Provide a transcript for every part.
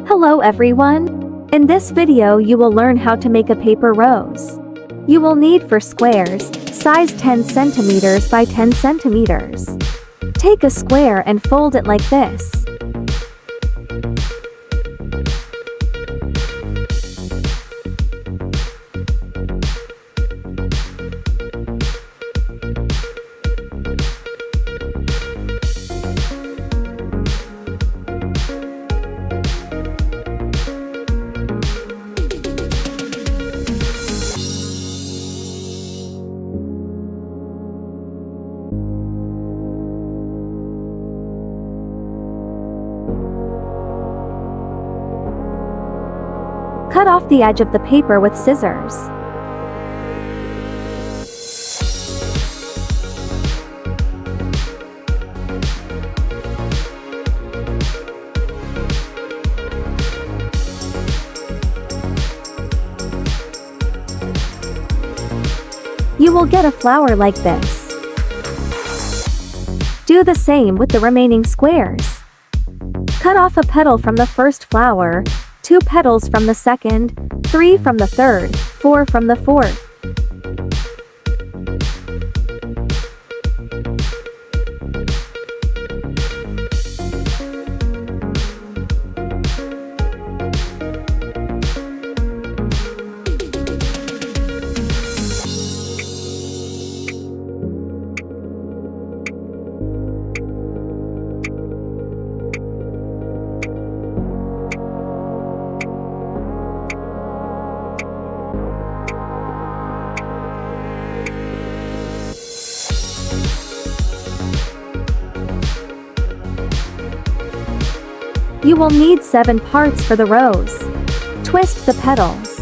Hello everyone! In this video you will learn how to make a paper rose. You will need for squares, size 10 centimeters by 10 centimeters. Take a square and fold it like this. Cut off the edge of the paper with scissors. You will get a flower like this. Do the same with the remaining squares. Cut off a petal from the first flower, 2 petals from the second, 3 from the third, 4 from the fourth. You will need 7 parts for the rose. Twist the petals.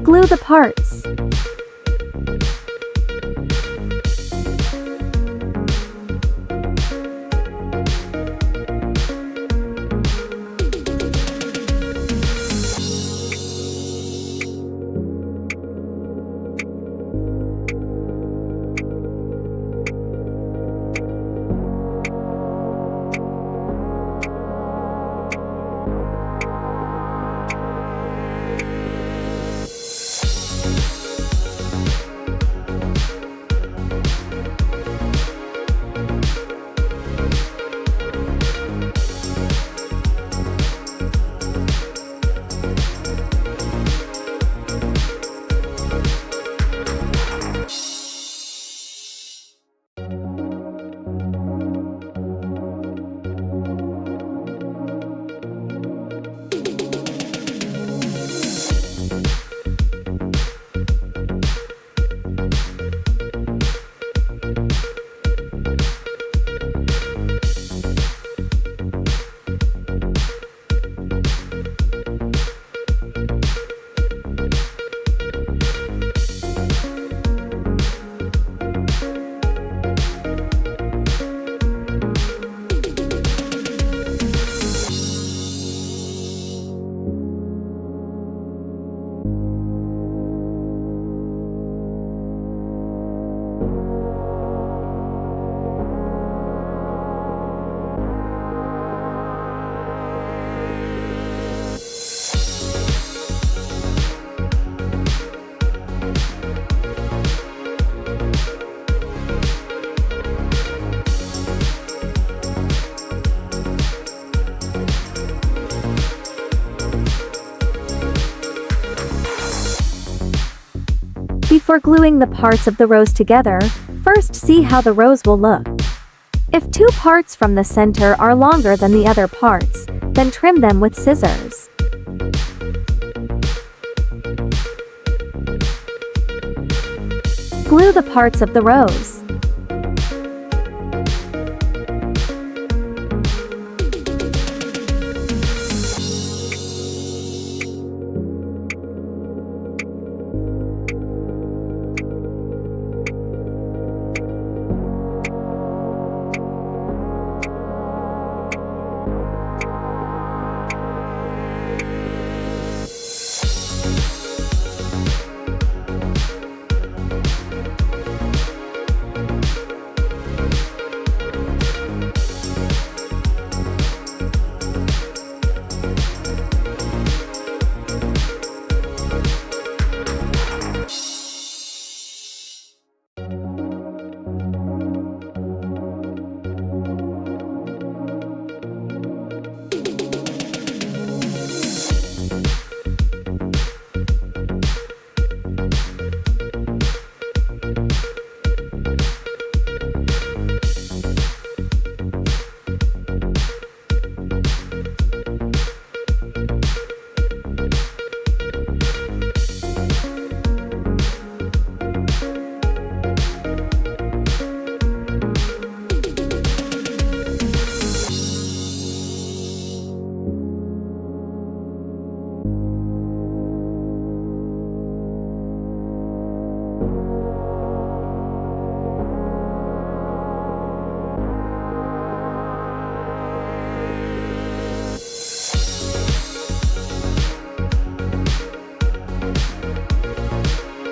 Glue the parts. Before gluing the parts of the rose together, first see how the rose will look. If two parts from the center are longer than the other parts, then trim them with scissors. Glue the parts of the rose.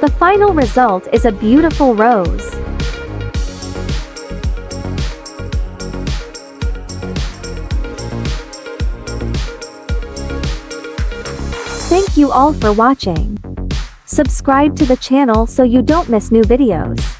The final result is a beautiful rose. Thank you all for watching. Subscribe to the channel so you don't miss new videos.